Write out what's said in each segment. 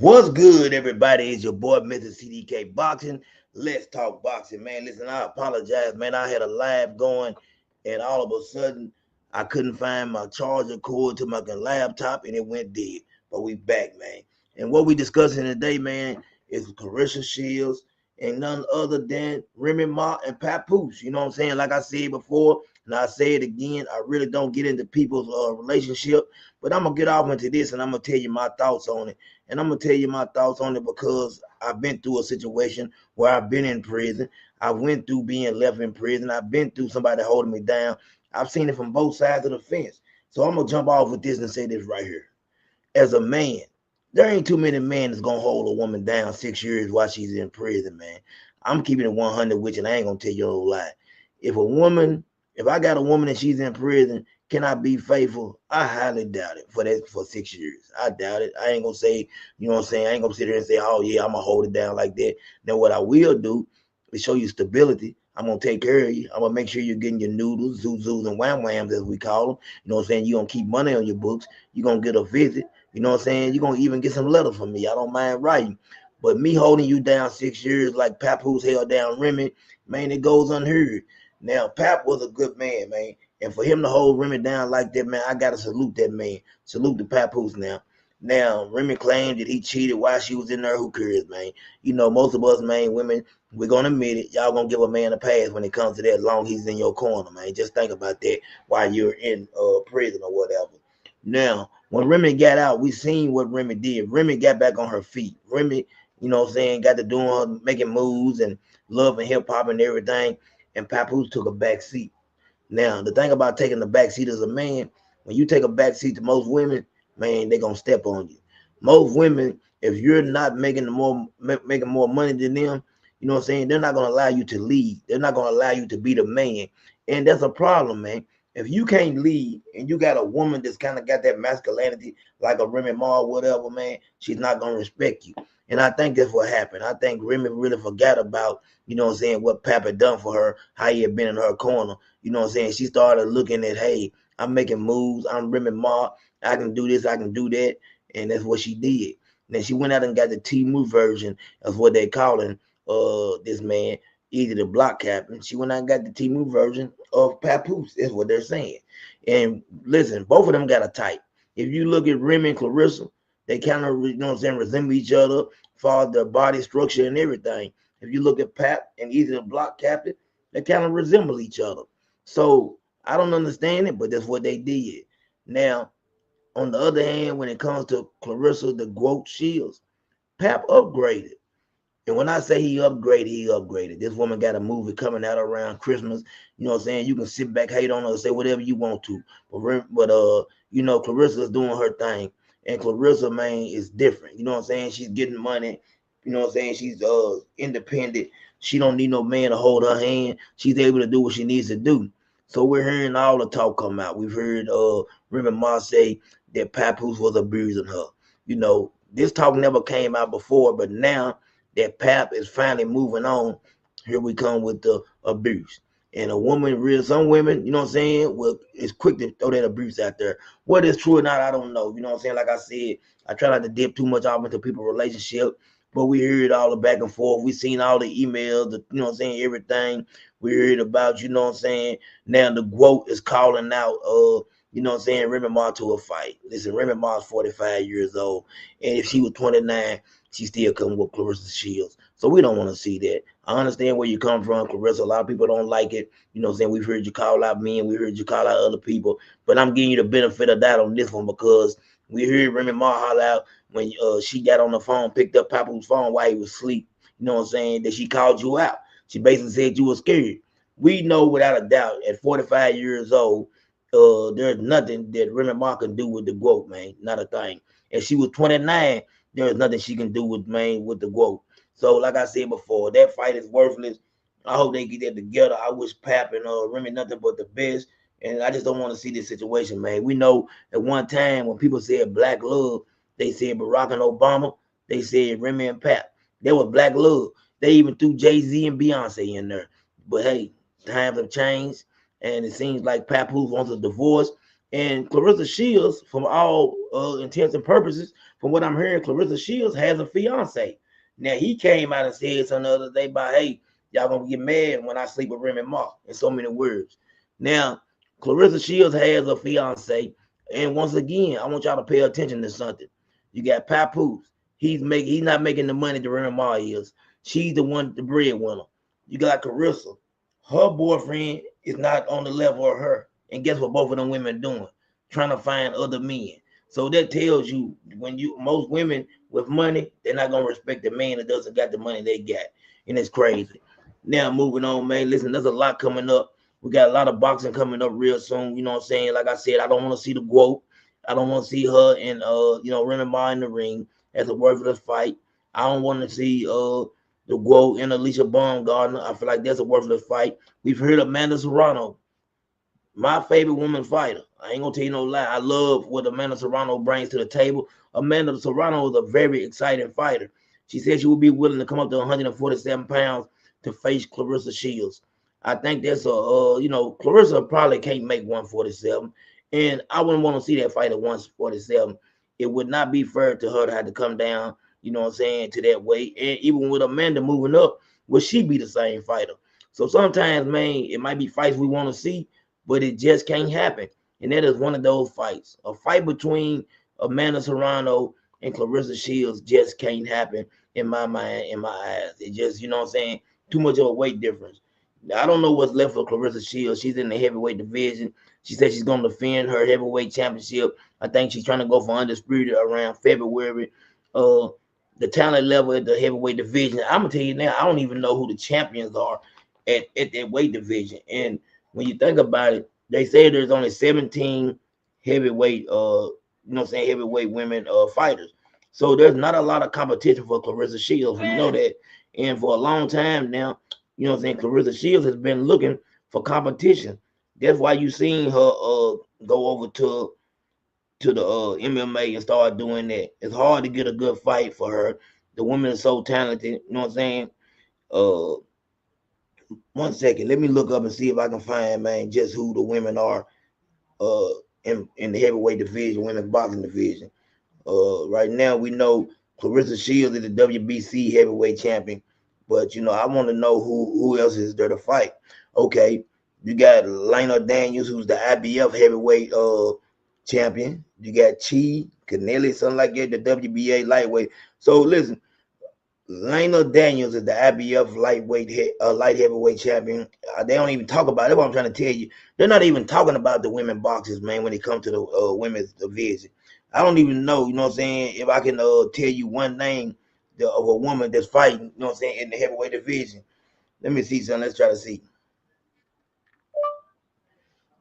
What's good, everybody? It's your boy, Mr. CDK Boxing. Let's talk boxing, man. Listen, I apologize, man. I had a live going, and all of a sudden, I couldn't find my charger cord to my laptop, and it went dead. But we back, man. And what we discussing today, man, is Claressa Shields and none other than Remy Ma and Papoose. You know what I'm saying? Like I said before, and I say it again, I really don't get into people's relationship, but I'm gonna get off into this, and I'm gonna tell you my thoughts on it. And I'm gonna tell you my thoughts on it because I've been through a situation where I've been in prison. I went through being left in prison. I've been through somebody holding me down. I've seen it from both sides of the fence. So I'm gonna jump off with this and say this right here. As a man, there ain't too many men that's gonna hold a woman down 6 years while she's in prison, man. I'm keeping it 100 with you, and I ain't gonna tell you no lie. If a woman, if I got a woman and she's in prison, can I be faithful? I highly doubt it for 6 years. I doubt it. I ain't gonna say, you know what I'm saying? I ain't gonna sit there and say, oh yeah, I'm gonna hold it down like that. Now what I will do is show you stability. I'm gonna take care of you. I'm gonna make sure you're getting your noodles, zoos, and wham whams as we call them. You know what I'm saying? You're gonna keep money on your books. You're gonna get a visit. You know what I'm saying? You're gonna even get some letters from me. I don't mind writing. But me holding you down 6 years like Papoose held down Remy, man, it goes unheard. Now, Pap was a good man, man. And for him to hold Remy down like that, man, I gotta salute that man. Salute the Papoose now. Now, Remy claimed that he cheated while she was in there. Who cares, man? You know, most of us, man, women, we're gonna admit it. Y'all gonna give a man a pass when it comes to that, as long as he's in your corner, man. Just think about that while you're in prison or whatever. Now, when Remy got out, we seen what Remy did. Remy got back on her feet. Remy, you know what I'm saying, got to doing making moves and love and hip hop and everything. And Papoose took a back seat. Now, the thing about taking the back seat as a man, when you take a back seat to most women, man, they're gonna step on you. Most women, if you're not making more money than them, you know what I'm saying, they're not gonna allow you to lead. They're not gonna allow you to be the man. And that's a problem, man. If you can't lead and you got a woman that's kind of got that masculinity, like a Remy Ma or whatever, man, she's not gonna respect you. And I think that's what happened. I think Remy really forgot about, you know what I'm saying, what Pap had done for her, how he had been in her corner. You know what I'm saying? She started looking at, hey, I'm making moves. I'm Remy Ma. I can do this. I can do that. And that's what she did. And then she went out and got the Timu version of what they calling this man, either the block captain. She went out and got the Timu version of Papoose. That's what they're saying. And listen, both of them got a type. If you look at Remy and Claressa, they kind of, you know what I'm saying, resemble each other for their body structure and everything. If you look at Pap and either the block captain, they kind of resemble each other. So I don't understand it, but that's what they did. Now, on the other hand, when it comes to Claressa the Goat Shields, Pap upgraded. And when I say he upgraded, he upgraded. This woman got a movie coming out around Christmas. You know what I'm saying? You can sit back, hate on her, say whatever you want to. But you know, Clarissa's doing her thing. And Claressa, man, is different. You know what I'm saying? She's getting money. You know what I'm saying? She's independent. She don't need no man to hold her hand. She's able to do what she needs to do. So we're hearing all the talk come out. We've heard Remy Ma say that Papoose was abusing her. You know, this talk never came out before, but now that Pap is finally moving on, here we come with the abuse. And a woman, real some women, you know what I'm saying, well, is quick to throw that abuse out there. What is true or not, I don't know. You know what I'm saying? Like I said, I try not to dip too much off into people's relationship, but we heard all the back and forth. We seen all the emails, you know what I'm saying, everything. We heard about, you know what I'm saying. Now the quote is calling out you know what I'm saying, Remy Ma to a fight. Listen, Remy Ma's 45 years old. And if she was 29, she still come with Claressa Shields. So we don't want to see that. I understand where you come from, Claressa. A lot of people don't like it. You know what I'm saying? We've heard you call out men. We heard you call out other people. But I'm giving you the benefit of that on this one because we heard Remy Ma holler out when she got on the phone, picked up Papoose phone while he was asleep. You know what I'm saying? That she called you out. She basically said you were scared. We know without a doubt at 45 years old, there's nothing that Remy Ma can do with the GOAT, man. Not a thing. If she was 29, there's nothing she can do with the GOAT. So, like I said before, that fight is worthless. I hope they get that together. I wish Pap and Remy nothing but the best. And I just don't want to see this situation, man. We know at one time when people said black love, they said Barack and Obama, they said Remy and Pap. They were black love. They even threw Jay-Z and Beyonce in there. But hey, times have changed, and it seems like Papoose wants a divorce, And Clarissa Shields, from all intents and purposes, from what I'm hearing, Clarissa Shields has a fiance. Now he came out and said something the other day about, hey, y'all gonna get mad when I sleep with Remy Ma, in so many words. Now, Clarissa Shields has a fiance, and once again, I want y'all to pay attention to something. You got Papoose. He's not making the money that Remy Ma is. She's the one, the breadwinner. You got Carissa. Her boyfriend is not on the level of her. And guess what both of them women doing? Trying to find other men. So that tells you most women with money, they're not gonna respect the man that doesn't got the money they got. And it's crazy. Now moving on, man. Listen, there's a lot coming up. We got a lot of boxing coming up real soon. You know what I'm saying? Like I said, I don't want to see the GWOAT. I don't want to see her and Remy Ma in the ring as a worthless fight. I don't want to see the GWOAT and Alicia Baumgardner. I feel like that's a worthless fight. We've heard Amanda Serrano, my favorite woman fighter. I ain't gonna tell you no lie. I love what Amanda Serrano brings to the table. Amanda Serrano is a very exciting fighter. She said she would be willing to come up to 147 pounds to face Clarissa Shields. I think that's Clarissa probably can't make 147, and I wouldn't want to see that fight at 147. It would not be fair to her to have to come down, you know what I'm saying, to that weight. And even with Amanda moving up, would she be the same fighter? So sometimes, man, it might be fights we want to see, but it just can't happen. And that is one of those fights. A fight between Amanda Serrano and Clarissa Shields just can't happen in my mind, in my eyes. It just, you know what I'm saying, too much of a weight difference. I don't know what's left for Clarissa Shields. She's in the heavyweight division. She said she's going to defend her heavyweight championship. I think she's trying to go for undisputed around February. The talent level at the heavyweight division, I'm going to tell you now, I don't even know who the champions are at that weight division. And when you think about it, they say there's only 17 heavyweight, heavyweight women fighters. So there's not a lot of competition for Clarissa Shields. We know that. And for a long time now, you know what I'm saying, Clarissa Shields has been looking for competition. That's why you seen her go over to the MMA and start doing that. It's hard to get a good fight for her. The woman is so talented. You know what I'm saying? Uh, 1 second. Let me look up and see if I can find, man, just who the women are in the heavyweight division, women's boxing division. Right now, we know Clarissa Shields is the WBC heavyweight champion, but I want to know who else is there to fight. Okay, you got Lena Daniels, who's the IBF heavyweight champion. You got Chi Canelli, something like that, the WBA lightweight. So listen, Lena Daniels is the IBF light heavyweight champion. They don't even talk about it. That's what I'm trying to tell you. They're not even talking about the women boxers, man, when it comes to the women's division. I don't even know, you know what I'm saying, if I can tell you one name of a woman that's fighting, you know what I'm saying, in the heavyweight division. Let me see something. Let's try to see.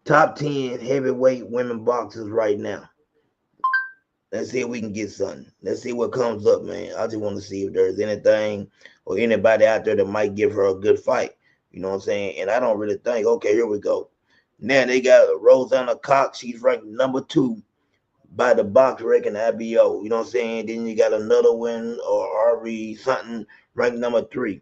Top 10 heavyweight women boxers right now. Let's see if we can get something. Let's see what comes up, man. I just want to see if there's anything or anybody out there that might give her a good fight. You know what I'm saying? And I don't really think, okay, here we go. Now they got Rosanna Cox. She's ranked number 2 by the box ranking IBO. You know what I'm saying? Then you got another one, or RV something, ranked number 3.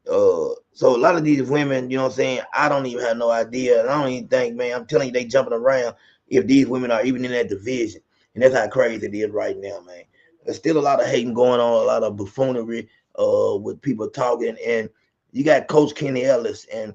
So a lot of these women, you know what I'm saying, I don't even have no idea. And I don't even think, man, I'm telling you, they jumping around if these women are even in that division. And that's how crazy it is right now, man. There's still a lot of hating going on, a lot of buffoonery with people talking. And you got Coach Kenny Ellis. And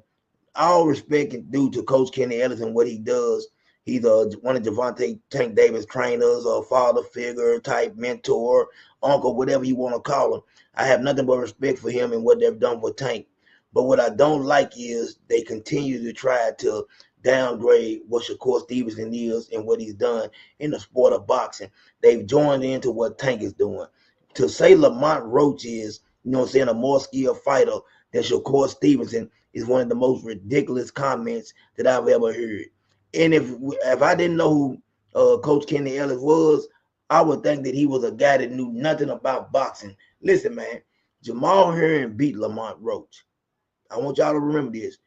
all respect and due to Coach Kenny Ellis and what he does. He's one of Gervonta Tank Davis trainers, a father figure type, mentor, uncle, whatever you want to call him. I have nothing but respect for him and what they've done for Tank. But what I don't like is they continue to try to downgrade what Shakur Stevenson is and what he's done in the sport of boxing. They've joined into what Tank is doing. To say Lamont Roach is, you know what I'm saying, a more skilled fighter than Shakur Stevenson is one of the most ridiculous comments that I've ever heard. And if I didn't know who Coach Kenny Ellis was, I would think that he was a guy that knew nothing about boxing. Listen, man, Jamal Herring beat Lamont Roach. I want y'all to remember this.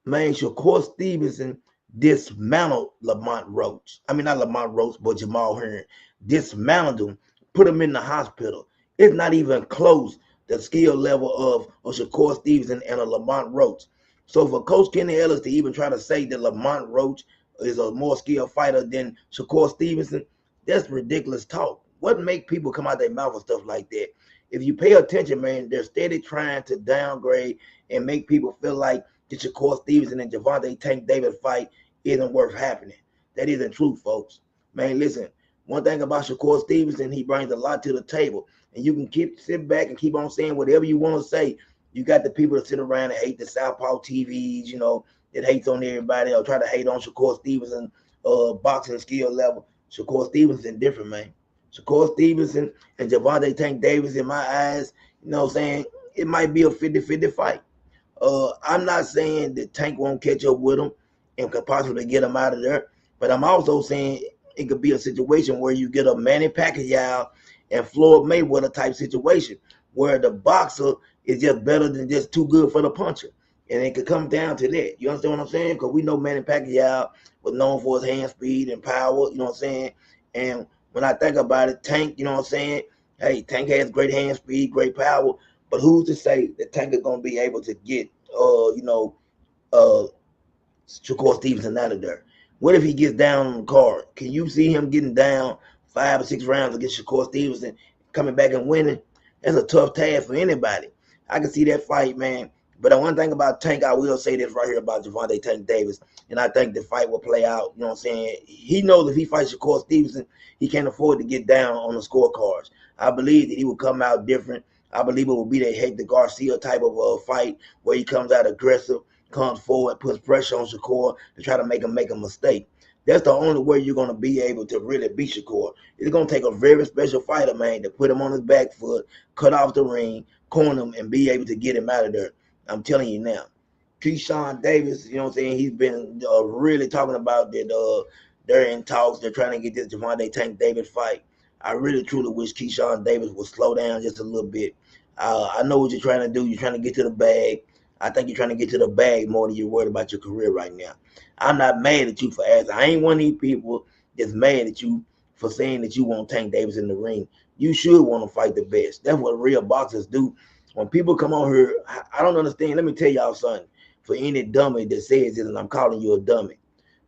Man, Shakur Stevenson dismantled Lamont Roach. I mean, not Lamont Roach, but Jamal Herring. Dismantled him, put him in the hospital. It's not even close the skill level of Shakur Stevenson and a Lamont Roach. So for Coach Kenny Ellis to even try to say that Lamont Roach is a more skilled fighter than Shakur Stevenson, that's ridiculous talk. What make people come out their mouth with stuff like that? If you pay attention, man, they're steady trying to downgrade and make people feel like the Shakur Stevenson and Gervonta Tank Davis fight isn't worth happening. That isn't true, folks. Man, listen, one thing about Shakur Stevenson, he brings a lot to the table. And you can sit back and keep on saying whatever you want to say. You got the people that sit around and hate the Southpaw TVs, that hates on everybody or try to hate on Shakur Stevenson boxing skill level. Shakur Stevenson different, man. Shakur Stevenson and Gervonta Tank Davis, in my eyes, it might be a 50-50 fight. I'm not saying that Tank won't catch up with him and could possibly get him out of there, but I'm also saying it could be a situation where you get a Manny Pacquiao and Floyd Mayweather type situation where the boxer is just better than just too good for the puncher. And it could come down to that. You understand what I'm saying? Because we know Manny Pacquiao was known for his hand speed and power, you know what I'm saying? And when I think about it, Tank, you know what I'm saying? Hey, Tank has great hand speed, great power, but who's to say that Tank is going to be able to get, Shakur Stevenson out of there? What if he gets down on the card? Can you see him getting down 5 or 6 rounds against Shakur Stevenson, coming back and winning? That's a tough task for anybody. I can see that fight, man. But the one thing about Tank, I will say this right here about Gervonta Tank Davis, and I think the fight will play out. You know what I'm saying? He knows if he fights Shakur Stevenson, he can't afford to get down on the scorecards. I believe that he will come out different. I believe it will be that Hector Garcia type of fight where he comes out aggressive, comes forward, puts pressure on Shakur to try to make him make a mistake. That's the only way you're going to be able to really beat Shakur. It's going to take a very special fighter, man, to put him on his back foot, cut off the ring, corner him, and be able to get him out of there. I'm telling you now. Keyshawn Davis, you know what I'm saying, he's been really talking about that they're in talks. They're trying to get this Gervonta Tank Davis fight. I really, truly wish Keyshawn Davis would slow down just a little bit. I know what you're trying to do. You're trying to get to the bag. I think you're trying to get to the bag more than you're worried about your career right now. I'm not mad at you for asking. I ain't one of these people that's mad at you for saying that you want Tank Davis in the ring. You should want to fight the best. That's what real boxers do. When people come on here, I don't understand. Let me tell y'all something. For any dummy that says this, and I'm calling you a dummy,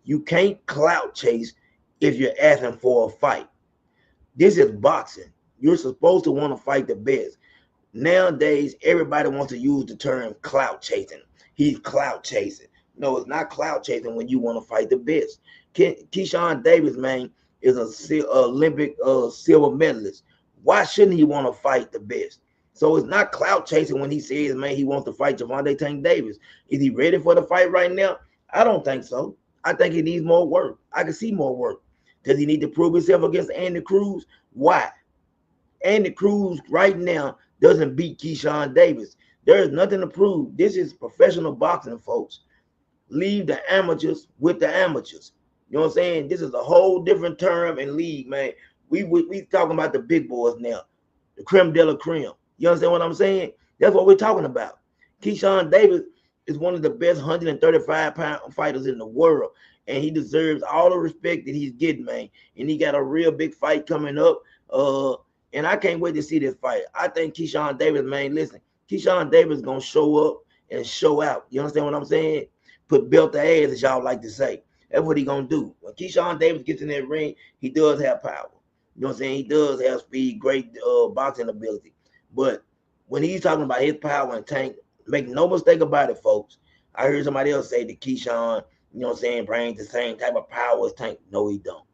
you can't clout chase if you're asking for a fight. This is boxing. You're supposed to want to fight the best. Nowadays, everybody wants to use the term clout chasing. He's clout chasing. No, it's not clout chasing when you want to fight the best. Keyshawn Davis, man, is an Olympic silver medalist. Why shouldn't he want to fight the best? So it's not clout chasing when he says, man, he wants to fight Gervonta Tank Davis. Is he ready for the fight right now? I don't think so. I think he needs more work. I can see more work. Does he need to prove himself against Andy Cruz? Why? Andy Cruz right now doesn't beat Keyshawn Davis. There is nothing to prove. This is professional boxing, folks. Leave the amateurs with the amateurs. You know what I'm saying? This is a whole different term and league, man. We talking about the big boys now, the creme de la creme. You understand what I'm saying? That's what we're talking about. Keyshawn Davis is one of the best 135-pound fighters in the world, and he deserves all the respect that he's getting, man. And he got a real big fight coming up. And I can't wait to see this fight. I think Keyshawn Davis, man, listen, Keyshawn Davis is going to show up and show out. You understand what I'm saying? Put belt to ass, as y'all like to say. That's what he's going to do. When Keyshawn Davis gets in that ring, he does have power. You know what I'm saying? He does have speed, great boxing ability. But when he's talking about his power and Tank, make no mistake about it, folks. I heard somebody else say that Keyshawn, you know what I'm saying, brings the same type of power as Tank. No, he don't.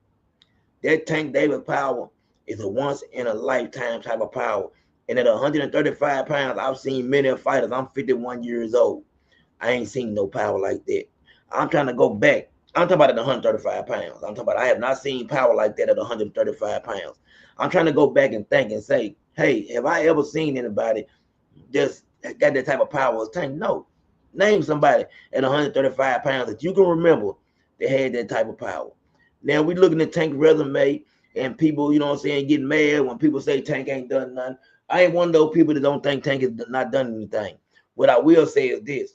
That Tank Davis power is a once-in-a-lifetime type of power. And at 135 pounds, I've seen many fighters. I'm 51 years old. I ain't seen no power like that. I'm trying to go back. I'm talking about at 135 pounds. I'm talking about I have not seen power like that at 135 pounds. I'm trying to go back and think and say, hey, have I ever seen anybody just got that type of power as Tank? No. Name somebody at 135 pounds that you can remember that had that type of power. Now, we're looking at Tank's resume, and people, you know what I'm saying, getting mad when people say Tank ain't done nothing. I ain't one of those people that don't think Tank has not done anything. What I will say is this.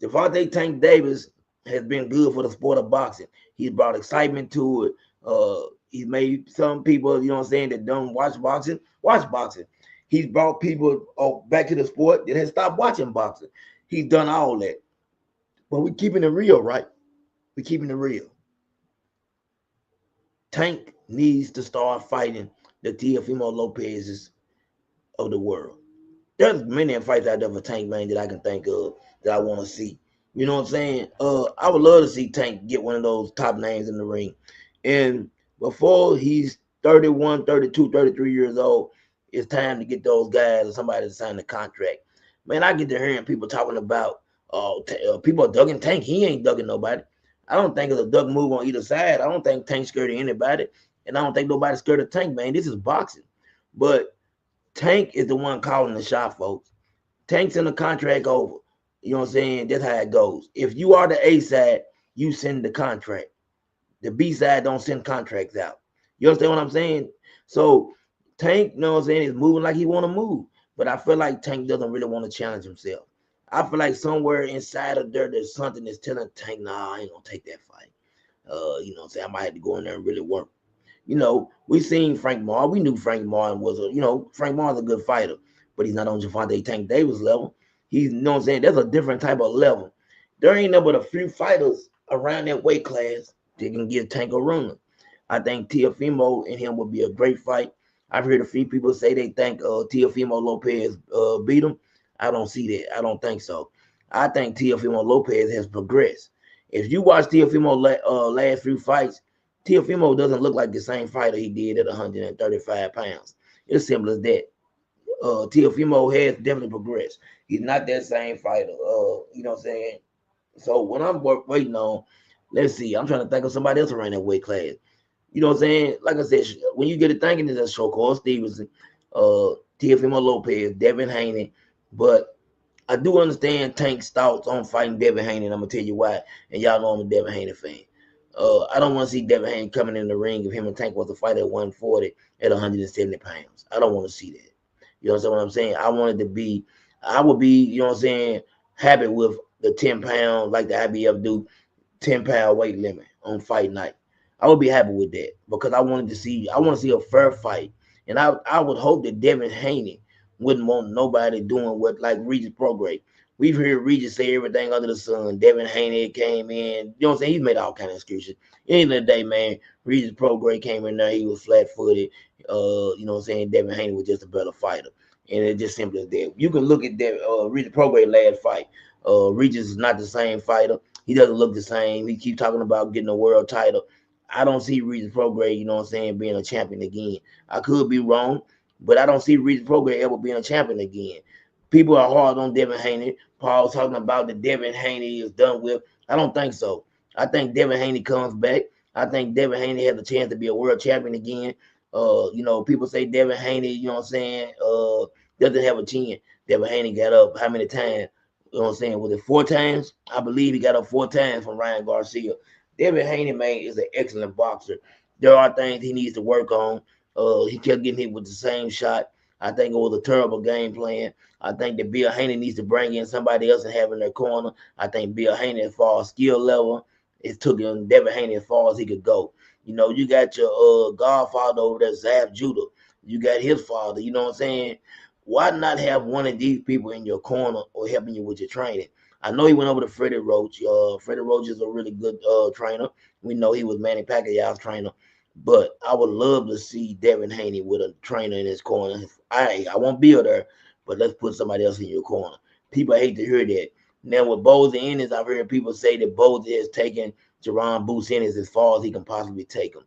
Gervonta Tank Davis has been good for the sport of boxing. He's brought excitement to it. He's made some people, you know what I'm saying, that don't watch boxing. He's brought people back to the sport that has stopped watching boxing. He's done all that. But we're keeping it real, right? We're keeping it real. Tank needs to start fighting the Teofimo Lopez's of the world. There's many fights out there for Tank, man, that I can think of that I want to see. You know what I'm saying? I would love to see Tank get one of those top names in the ring. And before he's 31, 32, 33 years old, it's time to get those guys or somebody to sign the contract. Man, I get to hearing people talking about people ducking Tank. He ain't ducking nobody. I don't think it's a duck move on either side. I don't think Tank's scared of anybody. And I don't think nobody's scared of Tank, man. This is boxing. But Tank is the one calling the shot, folks. Tank's in the contract over. You know what I'm saying? That's how it goes. If you are the A side, you send the contract. The B side don't send contracts out. You understand what I'm saying? So Tank, you know what I'm saying, is moving like he want to move. But I feel like Tank doesn't really want to challenge himself. I feel like somewhere inside of there, there's something that's telling Tank, nah, I ain't gonna take that fight. You know what I'm saying? I might have to go in there and really work. You know, we seen Frank Martin. We knew Frank Martin was Frank Martin's a good fighter, but he's not on Gervonta Tank Davis level. He's, you know what I'm saying? There's a different type of level. There ain't no but a few fighters around that weight class that can give Tank a run. I think Teofimo and him would be a great fight. I've heard a few people say they think Teofimo Lopez beat him. I don't see that. I don't think so. I think Teofimo Lopez has progressed. If you watch Teofimo last few fights, Teofimo doesn't look like the same fighter he did at 135 pounds. It's simple as that. Teofimo has definitely progressed. He's not that same fighter. You know what I'm saying? So when I'm waiting on, let's see, I'm trying to think of somebody else around that weight class. You know what I'm saying? Like I said, when you get it thinking, it's a Shakur Stevenson, Teofimo Lopez, Devin Haney. But I do understand Tank's thoughts on fighting Devin Haney, and I'm gonna tell you why. And y'all know I'm a Devin Haney fan. I don't want to see Devin Haney coming in the ring if him and Tank was to fight at 140 at 170 pounds. I don't want to see that. You know what I'm saying? I would be, you know what I'm saying, happy with the 10 pound, like the IBF do, 10-pound weight limit on fight night. I would be happy with that because I want to see a fair fight. And I would hope that Devin Haney wouldn't want nobody doing what like Regis Prograis. We've heard Regis say everything under the sun. Devin Haney came in, you know what I'm saying? He's made all kind of excuses. At the end of the day, man, Regis Prograis came in there, he was flat footed. You know what I'm saying? Devin Haney was just a better fighter. And it's just simple as that. You can look at that Regis Prograis last fight. Regis is not the same fighter. He doesn't look the same. He keeps talking about getting a world title. I don't see Regis Prograis, you know what I'm saying, being a champion again. I could be wrong, but I don't see Regis Prograis ever being a champion again. People are hard on Devin Haney. Paul's talking about the Devin Haney is done with. I don't think so. I think Devin Haney comes back. I think Devin Haney has a chance to be a world champion again. People say Devin Haney, you know what I'm saying, doesn't have a chin. Devin Haney got up how many times? You know what I'm saying? Was it 4 times? I believe he got up 4 times from Ryan Garcia. Devin Haney, man, is an excellent boxer. There are things he needs to work on. He kept getting hit with the same shot. I think it was a terrible game plan. I think that Bill Haney needs to bring in somebody else and have in their corner. I think Bill Haney, as far as skill level, it took him Devin Haney as far as he could go. You know, you got your godfather over there, Zab Judah. You got his father. You know what I'm saying? Why not have one of these people in your corner or helping you with your training? I know he went over to Freddie Roach. Freddie Roach is a really good trainer. We know he was Manny Pacquiao's trainer. But I would love to see Devin Haney with a trainer in his corner. I won't be there, but let's put somebody else in your corner. People hate to hear that. Now with Boza Ennis, I've heard people say that Boza has taken Jerron Boots Ennis as far as he can possibly take him.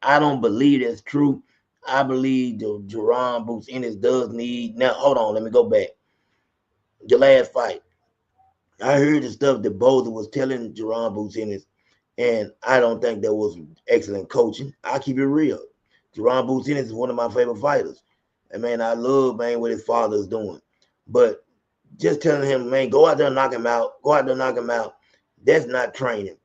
I don't believe that's true. I believe the Jerron Boots Ennis does need. Now, hold on, let me go back. The last fight, I heard the stuff that Boza was telling Jerron Boots Ennis, and I don't think that was excellent coaching. I keep it real. Jerron Boots Ennis is one of my favorite fighters. And man, I love, man, what his father's doing. But just telling him, man, go out there and knock him out. Go out there and knock him out. That's not training.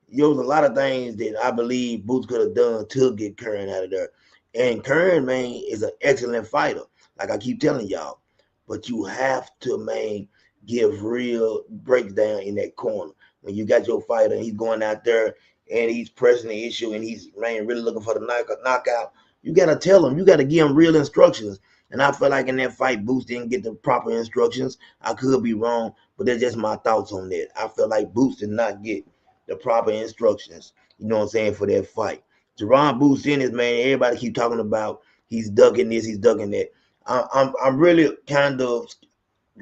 There was a lot of things that I believe Boots could have done to get Kern out of there. And Kern, man, is an excellent fighter. Like I keep telling y'all. But you have to, man, give real breakdown in that corner. When you got your fighter and he's going out there and he's pressing the issue and he's, man, really looking for the knockout, you got to tell him. You got to give him real instructions. And I feel like in that fight, Boots didn't get the proper instructions. I could be wrong, but that's just my thoughts on that. I feel like Boots did not get the proper instructions, you know what I'm saying, for that fight. Jerron Boots Ennis, man, everybody keep talking about he's ducking this, he's ducking that. I'm really kind of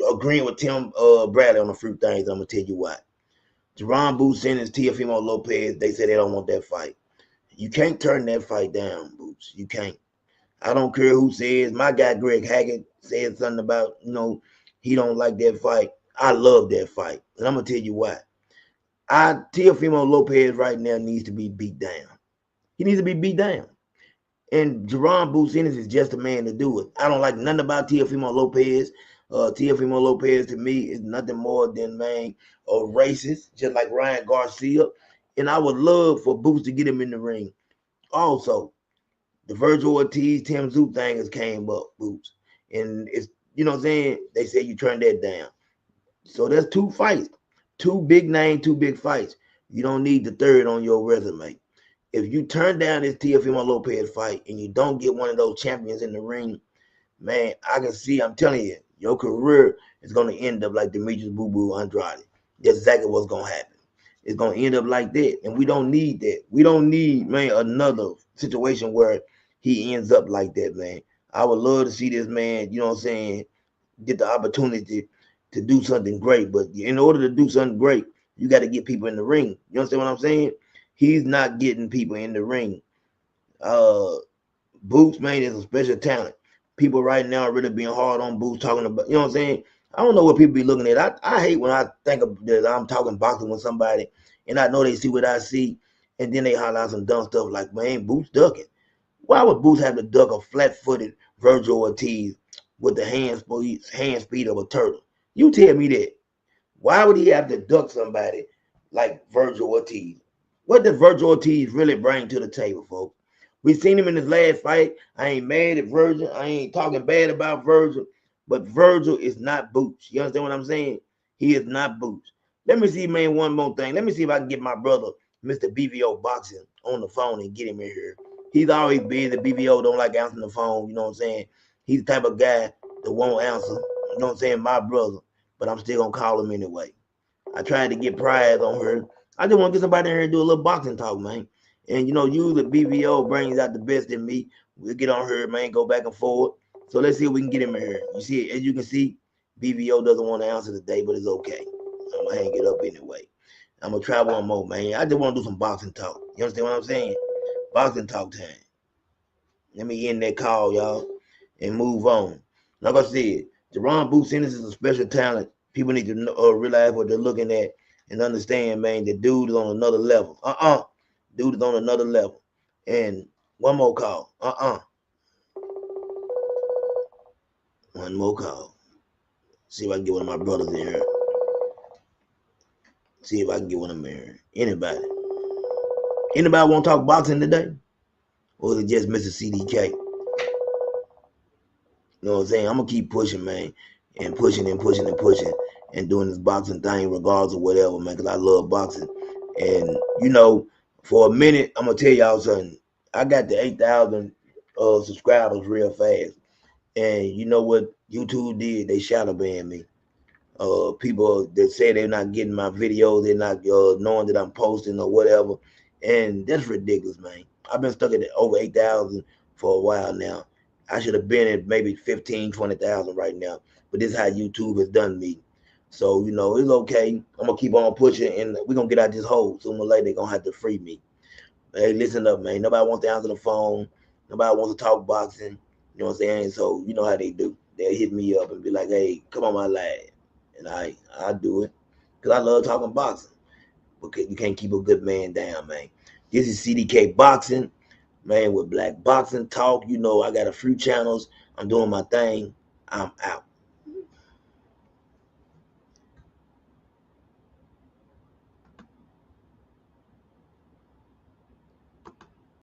agreeing with Tim Bradley on a few things. I'm gonna tell you why. Jerron Boots Ennis, Teofimo Lopez, they say they don't want that fight. You can't turn that fight down, Boots. You can't. I don't care who says. My guy Greg Hackett said something about, he don't like that fight. I love that fight. And I'm gonna tell you why. Teofimo Lopez right now needs to be beat down. He needs to be beat down. And Jerron Boots Ennis is just a man to do it. I don't like nothing about Teofimo Lopez. Teofimo Lopez to me is nothing more than, man, a racist, just like Ryan Garcia. And I would love for Boots to get him in the ring. Also, the Virgil Ortiz, Tim Tszyu thing has came up, Boots. And it's, you know what I'm saying? They say you turn that down. So there's 2 fights. 2 big names, 2 big fights. You don't need the third on your resume. If you turn down this Teofimo Lopez fight and you don't get one of those champions in the ring, man, I can see, I'm telling you, your career is going to end up like Demetrius Boo Boo Andrade. That's exactly what's going to happen. It's going to end up like that. And we don't need that. We don't need, man, another situation where he ends up like that, man. I would love to see this man, you know what I'm saying, get the opportunity to do something great. But in order to do something great, you got to get people in the ring. You understand what I'm saying? He's not getting people in the ring. Boots, man, is a special talent. People right now are really being hard on Boots, talking about, you know what I'm saying? I don't know what people be looking at. I hate when I think of that I'm talking boxing with somebody and I know they see what I see, and then they holler out some dumb stuff like, man, Boots ducking. Why would Boots have to duck a flat-footed Virgil Ortiz with the hand speed of a turtle? You tell me that. Why would he have to duck somebody like Virgil Ortiz? What does Virgil Ortiz really bring to the table, folks? We seen him in his last fight. I ain't mad at Virgil. I ain't talking bad about Virgil. But Virgil is not Boots. You understand what I'm saying? He is not Boots. Let me see, man, one more thing. Let me see if I can get my brother, Mr. BVO Boxing, on the phone and get him in here. He's always busy. BVO don't like answering the phone. You know what I'm saying? He's the type of guy that won't answer. You know what I'm saying? My brother. But I'm still going to call him anyway. I tried to get Pride on her. I just want to get somebody in here and do a little boxing talk, man. And, usually BVO brings out the best in me. We'll get on her, man, go back and forth. So let's see if we can get him in here. You see, as you can see, BVO doesn't want to answer today, but it's okay. I'm going to hang it up anyway. I'm going to try one more, man. I just want to do some boxing talk. You understand what I'm saying? Boxing talk time. Let me end that call, y'all, and move on. Like I said, Jerron Boots Ennis is a special talent. People need to realize what they're looking at and understand, man, the dude is on another level. Dude is on another level. And one more call. One more call. See if I can get one of my brothers in here. See if I can get one of them in here. Anybody? Anybody want to talk boxing today? Or is it just Mr. CDK? You know what I'm saying? I'm going to keep pushing, man. And pushing and pushing and pushing. And doing this boxing thing regardless of whatever, man. Because I love boxing. And, for a minute, I'm going to tell y'all something. I got the 8,000 subscribers real fast. And you know what YouTube did? They shadow banned me. People that say they're not getting my videos, they're not knowing that I'm posting or whatever. And that's ridiculous, man. I've been stuck at over 8,000 for a while now. I should have been at maybe 15, 20,000 right now. But this is how YouTube has done me. So, it's okay. I'm going to keep on pushing, and we're going to get out this hole. Sooner or later, they're going to have to free me. Hey, listen up, man. Nobody wants to answer the phone. Nobody wants to talk boxing. You know what I'm saying? So, you know how they do. They'll hit me up and be like, hey, come on, my lad. And I do it. Because I love talking boxing. But you can't keep a good man down, man. This is CDK Boxing, man, with Black Boxing Talk. I got a few channels. I'm doing my thing. I'm out.